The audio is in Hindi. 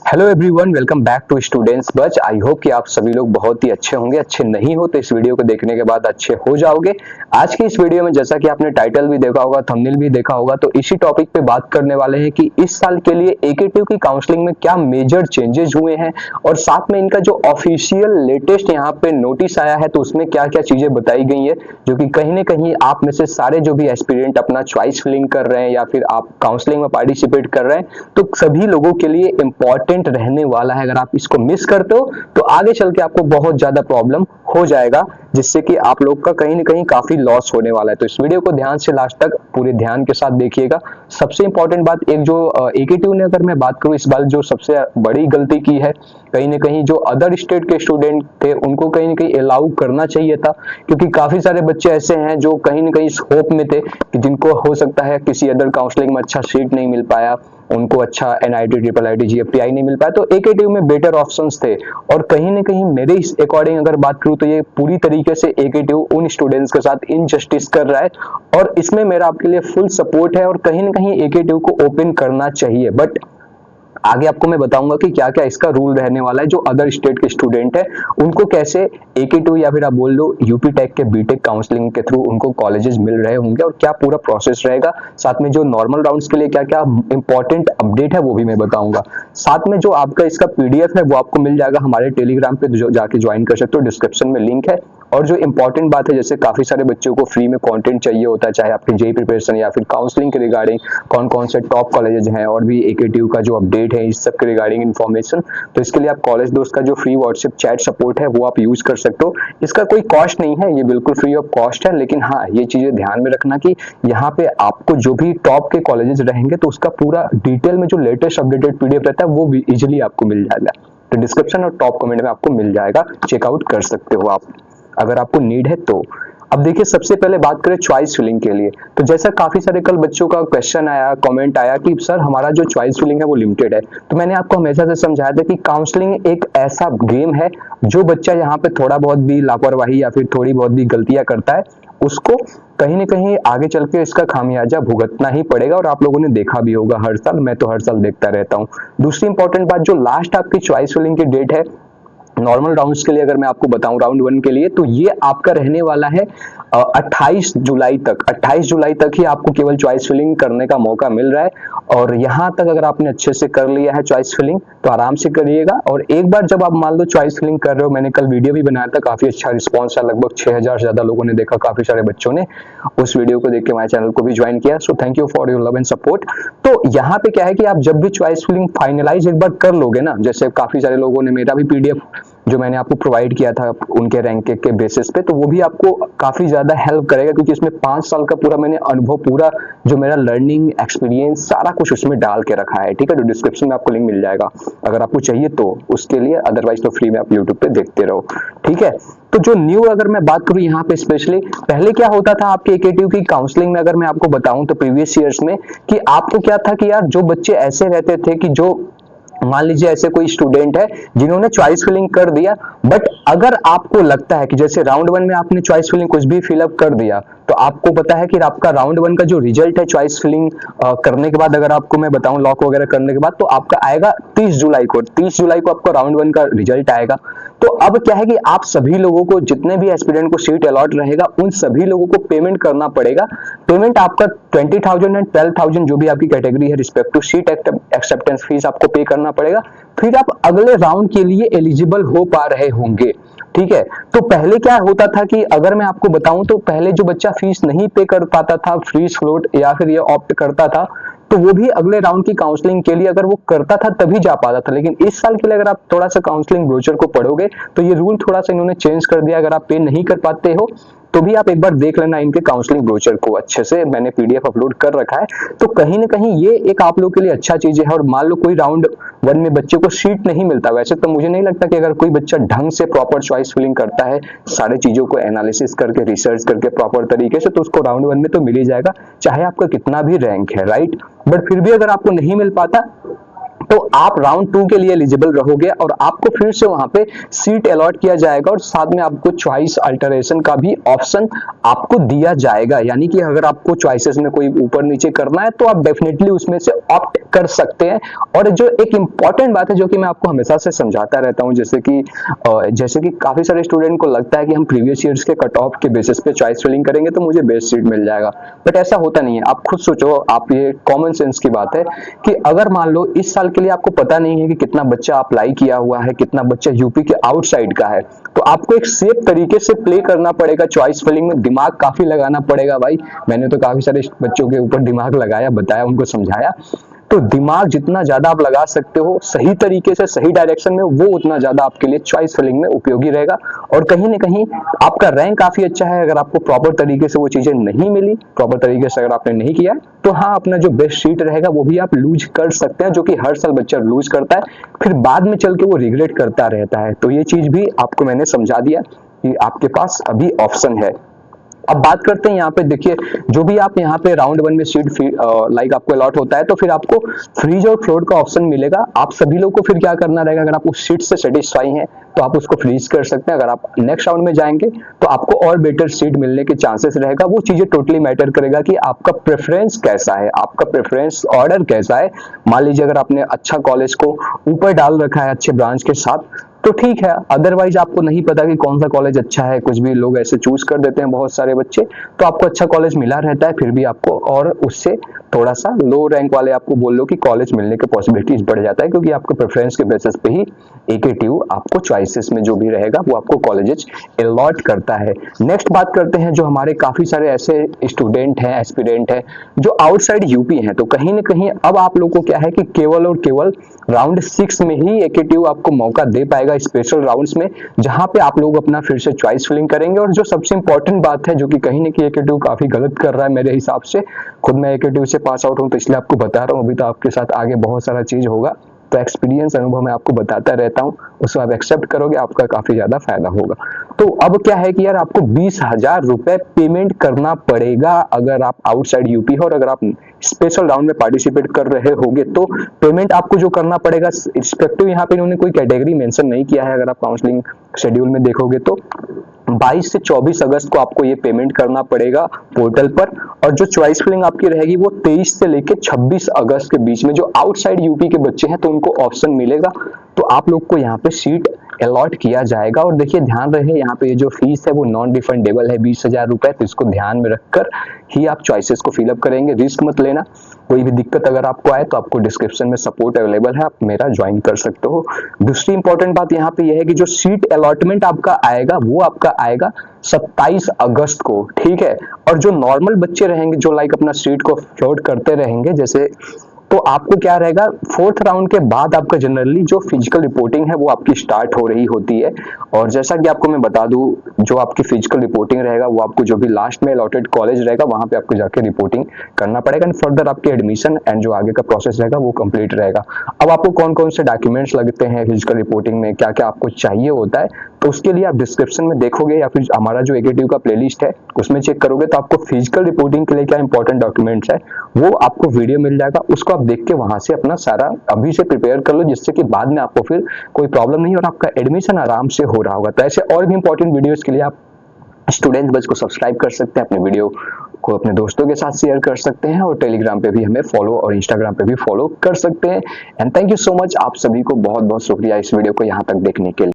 Hello everyone, welcome back to students batch. I hope कि आप सभी लोग बहुत ही अच्छे होंगे। अच्छे नहीं हो तो इस वीडियो को देखने के बाद अच्छे हो जाओगे। आज की इस वीडियो में जैसा कि आपने टाइटल भी देखा होगा, थंबनेल भी देखा होगा, तो इसी टॉपिक पे बात करने वाले हैं कि इस साल के लिए एकेटीयू की काउंसलिंग में क्या मेजर चेंजेस हुए हैं और साथ में इनका जो ऑफिशियल लेटेस्ट यहाँ पे नोटिस आया है तो उसमें क्या क्या चीजें बताई गई है, जो कि कहीं ना कहीं आप में से सारे जो भी एस्पिरेंट अपना चॉइस फिलिंग कर रहे हैं या फिर आप काउंसलिंग में पार्टिसिपेट कर रहे हैं तो सभी लोगों के लिए इंपॉर्टेंट रहने वाला है। अगर आप इसको मिस करते हो तो आगे चल के आपको बहुत ज्यादा प्रॉब्लम हो जाएगा, जिससे कि आप लोग का कहीं ना कहीं काफी लॉस होने वाला है। तो इस वीडियो को ध्यान से लास्ट तक पूरे ध्यान के साथ देखिएगा। सबसे इंपॉर्टेंट बात, एक जो एकेटीयू ने अगर मैं बात करूं इस बार जो सबसे बड़ी गलती की है, कहीं ना कहीं जो अदर स्टेट के स्टूडेंट थे उनको कहीं ना कहीं अलाउ करना चाहिए था, क्योंकि काफी सारे बच्चे ऐसे हैं जो कहीं ना कहीं इस होप में थे कि जिनको हो सकता है किसी अदर काउंसलिंग में अच्छा सीट नहीं मिल पाया, उनको अच्छा एनआईटी ट्रिपल आईटी जीएफटीआई नहीं मिल पाया, तो एकेटीयू में बेटर ऑप्शंस थे। और कहीं ना कहीं मेरे इस अकॉर्डिंग अगर बात करूं तो ये पूरी तरीके से एकेटीयू उन स्टूडेंट्स के साथ इनजस्टिस कर रहा है और इसमें मेरा आपके लिए फुल सपोर्ट है और कहीं ना कहीं एकेटीयू को ओपन करना चाहिए। बट आगे आपको मैं बताऊंगा कि क्या क्या इसका रूल रहने वाला है। जो अदर स्टेट के स्टूडेंट है उनको कैसे एकेटीयू या फिर आप बोल लो यूपी टेक के बीटेक काउंसलिंग के थ्रू उनको कॉलेजेस मिल रहे होंगे और क्या पूरा प्रोसेस रहेगा। साथ में जो नॉर्मल राउंड्स के लिए क्या क्या इंपॉर्टेंट अपडेट है वो भी मैं बताऊंगा। साथ में जो आपका इसका पीडीएफ है वो आपको मिल जाएगा हमारे टेलीग्राम पे, जो जाके ज्वाइन कर सकते हो, डिस्क्रिप्शन में लिंक है। और जो इंपॉर्टेंट बात है, जैसे काफी सारे बच्चों को फ्री में कंटेंट चाहिए होता है, चाहे आपके जेई प्रिपरेशन या फिर काउंसलिंग के रिगार्डिंग कौन कौन से टॉप कॉलेजेस हैं और भी एकेटीयू का जो अपडेट है इस सब के रिगार्डिंग इन्फॉर्मेशन, तो इसके लिए आप कॉलेज दोस्त का जो फ्री व्हाट्सएप चैट सपोर्ट है वो आप यूज कर सकते हो। इसका कोई कॉस्ट नहीं है, ये बिल्कुल फ्री ऑफ कॉस्ट है। लेकिन हाँ, ये चीजें ध्यान में रखना कि यहाँ पे आपको जो भी टॉप के कॉलेजेस रहेंगे तो उसका पूरा डिटेल में जो लेटेस्ट अपडेटेड पीडीएफ रहता है वो भी इजिली आपको मिल जाएगा। तो डिस्क्रिप्शन और टॉप कमेंट में आपको मिल जाएगा, चेकआउट कर सकते हो आप अगर आपको नीड है तो। अब देखिए, सबसे पहले बात करें चॉइस फिलिंग के लिए, तो जैसा काफी सारे कल बच्चों का क्वेश्चन आया, कमेंट आया कि सर हमारा जो चॉइस फिलिंग है वो लिमिटेड है, तो मैंने आपको हमेशा से समझाया था कि काउंसलिंग एक ऐसा गेम है, जो बच्चा यहाँ पे थोड़ा बहुत भी लापरवाही या फिर थोड़ी बहुत भी गलतियां करता है उसको कहीं ना कहीं आगे चल के इसका खामियाजा भुगतना ही पड़ेगा। और आप लोगों ने देखा भी होगा हर साल, मैं तो हर साल देखता रहता हूँ। दूसरी इंपॉर्टेंट बात, जो लास्ट आपकी चॉइस फिलिंग की डेट है नॉर्मल राउंड्स के लिए, अगर मैं आपको बताऊं राउंड 1 के लिए, तो ये आपका रहने वाला है 28 जुलाई तक। 28 जुलाई तक ही आपको केवल चॉइस फिलिंग करने का मौका मिल रहा है। और यहां तक अगर आपने अच्छे से कर लिया है चॉइस फिलिंग तो आराम से करिएगा। और एक बार जब आप मान लो चॉइस फिलिंग कर रहे हो, मैंने कल वीडियो भी बनाया था, काफी अच्छा रिस्पॉन्स है, लगभग 6000 से ज्यादा लोगों ने देखा, काफी सारे बच्चों ने उस वीडियो को देख के हमारे चैनल को भी ज्वाइन किया। So thank you for your love and support. तो यहाँ पे क्या है कि आप जब भी चॉइस फिलिंग फाइनलाइज एक बार कर लोगे ना, जैसे काफी सारे लोगों ने, मेरा भी पीडीएफ जो मैंने आपको प्रोवाइड किया था उनके रैंक के बेसिस पे, तो वो भी आपको काफी ज्यादा हेल्प करेगा, क्योंकि इसमें 5 साल का पूरा मैंने अनुभव, पूरा जो मेरा लर्निंग एक्सपीरियंस सारा कुछ उसमें डाल के रखा है। ठीक है, तो डिस्क्रिप्शन में आपको लिंक मिल जाएगा अगर आपको चाहिए तो उसके लिए, अदरवाइज तो फ्री में आप यूट्यूब पे देखते रहो। ठीक है, तो जो न्यू अगर मैं बात करूं यहाँ पे स्पेशली, पहले क्या होता था आपके एकेटीयू की काउंसलिंग में, अगर मैं आपको बताऊं तो प्रीवियस ईयर्स में, कि आपको क्या था कि यार जो बच्चे ऐसे रहते थे कि जो मान लीजिए ऐसे कोई स्टूडेंट है जिन्होंने चॉइस फिलिंग कर दिया, बट अगर आपको लगता है कि जैसे राउंड 1 में आपने चॉइस फिलिंग कुछ भी फिलअप कर दिया, तो आपको पता है कि आपका राउंड 1 का जो रिजल्ट है चॉइस फिलिंग करने के बाद, अगर आपको मैं बताऊं लॉक वगैरह करने के बाद, तो आपका आएगा 30 जुलाई को। 30 जुलाई को आपका राउंड 1 का रिजल्ट आएगा। तो अब क्या है कि आप सभी लोगों को, जितने भी एस्पिरेंट को सीट अलॉट रहेगा, उन सभी लोगों को पेमेंट करना पड़ेगा। पेमेंट आपका 20,000 एंड 12,000 जो भी आपकी कैटेगरी है respect to seat acceptance fees आपको पे करना पड़ेगा। फिर आप अगले राउंड के लिए एलिजिबल हो पा रहे होंगे। ठीक है, तो पहले क्या होता था कि अगर मैं आपको बताऊं तो पहले जो बच्चा फीस नहीं पे कर पाता था, फ्रीज फ्लोट या फिर ये ऑप्ट करता था, तो वो भी अगले राउंड की काउंसलिंग के लिए अगर वो करता था तभी जा पाता था। लेकिन इस साल के लिए अगर आप थोड़ा सा काउंसलिंग ब्रोचर को पढ़ोगे तो ये रूल थोड़ा सा इन्होंने चेंज कर दिया। अगर आप पे नहीं कर पाते हो तो भी आप एक बार देख लेना इनके काउंसलिंग ब्रोचर को, अच्छे से मैंने पीडीएफ अपलोड कर रखा है। तो कहीं ना कहीं ये एक आप लोग के लिए अच्छा चीज है। और मान लो कोई राउंड 1 में बच्चे को सीट नहीं मिलता, वैसे तो मुझे नहीं लगता कि अगर कोई बच्चा ढंग से प्रॉपर चॉइस फिलिंग करता है, सारी चीजों को एनालिसिस करके, रिसर्च करके प्रॉपर तरीके से, तो उसको राउंड 1 में तो मिल ही जाएगा, चाहे आपका कितना भी रैंक है, राइट। बट फिर भी अगर आपको नहीं मिल पाता तो आप राउंड 2 के लिए एलिजिबल रहोगे और आपको फिर से वहां पे सीट अलॉट किया जाएगा और साथ में आपको चॉइस अल्टरेशन का भी ऑप्शन आपको दिया जाएगा। यानी कि अगर आपको चॉइसेस में कोई ऊपर नीचे करना है तो आप डेफिनेटली उसमें से ऑप्ट कर सकते हैं। और जो एक इंपॉर्टेंट बात है जो कि मैं आपको हमेशा से समझाता रहता हूं, जैसे कि काफी सारे स्टूडेंट को लगता है कि हम प्रीवियस ईयर्स के कट ऑफ के बेसिस पे चॉइस फिलिंग करेंगे तो मुझे बेस्ट सीट मिल जाएगा, बट ऐसा होता नहीं है। आप खुद सोचो, आप ये कॉमन सेंस की बात है कि अगर मान लो इस साल के लिए आपको पता नहीं है कि कितना बच्चा अप्लाई किया हुआ है, कितना बच्चा यूपी के आउटसाइड का है, तो आपको एक सेफ तरीके से प्ले करना पड़ेगा। चॉइस फिलिंग में दिमाग काफी लगाना पड़ेगा भाई। मैंने तो काफी सारे बच्चों के ऊपर दिमाग लगाया, बताया, उनको समझाया। तो दिमाग जितना ज्यादा आप लगा सकते हो सही तरीके से, सही डायरेक्शन में, वो उतना ज्यादा आपके लिए चॉइस फिलिंग में उपयोगी रहेगा। और कहीं ना कहीं आपका रैंक काफी अच्छा है। अगर आपको प्रॉपर तरीके से वो चीजें नहीं मिली, प्रॉपर तरीके से अगर आपने नहीं किया, तो हाँ, अपना जो बेस्ट सीट रहेगा वो भी आप लूज कर सकते हैं, जो कि हर साल बच्चा लूज करता है, फिर बाद में चल के वो रिग्रेट करता रहता है। तो ये चीज भी आपको मैंने समझा दिया कि आपके पास अभी ऑप्शन है। अब बात करते हैं यहाँ पे, देखिए, जो भी आप यहाँ पे राउंड 1 में सीट लाइक आपको अलॉट होता है तो फिर आपको फ्रीज और फ्लोट का ऑप्शन मिलेगा। आप सभी लोग को फिर क्या करना रहेगा, अगर आप उस सीट से सेटिस्फाई हैं तो आप उसको फ्रीज कर सकते हैं। अगर आप नेक्स्ट राउंड में जाएंगे तो आपको और बेटर सीट मिलने के चांसेस रहेगा। वो चीजें टोटली मैटर करेगा कि आपका प्रेफरेंस कैसा है, आपका प्रेफरेंस ऑर्डर कैसा है। मान लीजिए अगर आपने अच्छा कॉलेज को ऊपर डाल रखा है अच्छे ब्रांच के साथ तो ठीक है, अदरवाइज आपको नहीं पता कि कौन सा कॉलेज अच्छा है, कुछ भी लोग ऐसे चूज कर देते हैं बहुत सारे बच्चे, तो आपको अच्छा कॉलेज मिला रहता है फिर भी आपको और उससे थोड़ा सा लो रैंक वाले आपको बोल लो कि कॉलेज मिलने के पॉसिबिलिटीज बढ़ जाता है, क्योंकि आपके प्रेफरेंस के बेसिस पे ही एकेटीयू आपको चॉइसेस में जो भी रहेगा वो आपको कॉलेजेस अलॉट करता है। नेक्स्ट बात करते हैं, जो हमारे काफी सारे ऐसे स्टूडेंट हैं, एस्पिरेंट हैं जो आउटसाइड यूपी हैं, तो कहीं ना कहीं अब आप लोग को क्या है कि केवल और केवल राउंड 6 में ही एकेटीयू आपको मौका दे पाएगा, स्पेशल राउंड्स में, जहां पे आप लोग अपना फिर से चॉइस फिलिंग करेंगे। और जो सबसे इंपॉर्टेंट बात है, जो कि कहीं ना कहीं एकेटीयू काफी गलत कर रहा है मेरे हिसाब से, खुद मैं एकेटीयू से पास आउट हूं तो इसलिए आपको बता रहा हूं, अभी तो आपके साथ आगे बहुत सारा चीज होगा, तो एक्सपीरियंस, अनुभव मैं आपको बताता रहता हूँ, उसको आप एक्सेप्ट करोगे, आपका काफी ज्यादा फायदा होगा। तो अब क्या है कि यार आपको 20,000 रुपए पेमेंट करना पड़ेगा अगर आप आउटसाइड यूपी हो, और अगर आप स्पेशल राउंड में पार्टिसिपेट कर रहे होगे तो पेमेंट आपको जो करना पड़ेगा, रिस्पेक्टिव यहाँ पे इन्होंने कोई कैटेगरी मेंशन नहीं किया है। अगर आप काउंसलिंग शेड्यूल में देखोगे तो 22 से 24 अगस्त को आपको ये पेमेंट करना पड़ेगा पोर्टल पर, और जो चॉइस फिलिंग आपकी रहेगी वो 23 से लेके 26 अगस्त के बीच में। जो आउटसाइड यूपी के बच्चे हैं तो उनको ऑप्शन मिलेगा, तो आप लोग को यहाँ पे सीट अलॉट किया जाएगा। और देखिए, ध्यान रहे, यहाँ पे ये जो फीस है वो नॉन रिफंडेबल है, 20,000 रुपए, तो इसको ध्यान में रखकर ही आप चॉइसेस को फिलअप करेंगे। रिस्क मत लेना, कोई भी दिक्कत अगर आपको आए तो आपको डिस्क्रिप्शन में सपोर्ट अवेलेबल है, आप मेरा ज्वाइन कर सकते हो। दूसरी इंपॉर्टेंट बात यहाँ पे यह है कि जो सीट अलॉटमेंट आपका आएगा वो आपका आएगा 27 अगस्त को, ठीक है। और जो नॉर्मल बच्चे रहेंगे जो लाइक अपना सीट को फ्लोट करते रहेंगे, जैसे, तो आपको क्या रहेगा, 4th राउंड के बाद आपका जनरली जो फिजिकल रिपोर्टिंग है वो आपकी स्टार्ट हो रही होती है। और जैसा कि आपको मैं बता दूं, जो आपकी फिजिकल रिपोर्टिंग रहेगा वो आपको जो भी लास्ट में अलॉटेड कॉलेज रहेगा वहां पे आपको जाके रिपोर्टिंग करना पड़ेगा, एंड फर्दर आपकी एडमिशन एंड जो आगे का प्रोसेस रहेगा वो कंप्लीट रहेगा। अब आपको कौन कौन से डॉक्यूमेंट्स लगते हैं फिजिकल रिपोर्टिंग में, क्या क्या आपको चाहिए होता है, तो उसके लिए आप डिस्क्रिप्शन में देखोगे या फिर हमारा जो एकेटीयू का प्लेलिस्ट है उसमें चेक करोगे तो आपको फिजिकल रिपोर्टिंग के लिए क्या इंपॉर्टेंट डॉक्यूमेंट्स है वो आपको वीडियो मिल जाएगा। उसको आप देख के वहां से अपना सारा अभी से प्रिपेयर कर लो, जिससे कि बाद में आपको फिर कोई प्रॉब्लम नहीं और आपका एडमिशन आराम से हो रहा होगा। तो ऐसे और भी इंपॉर्टेंट वीडियोस के लिए आप स्टूडेंट बज को सब्सक्राइब कर सकते हैं, अपने वीडियो को अपने दोस्तों के साथ शेयर कर सकते हैं, और टेलीग्राम पे भी हमें फॉलो और इंस्टाग्राम पे भी फॉलो कर सकते हैं। And thank you so much, आप सभी को बहुत बहुत शुक्रिया इस वीडियो को यहाँ तक देखने के लिए।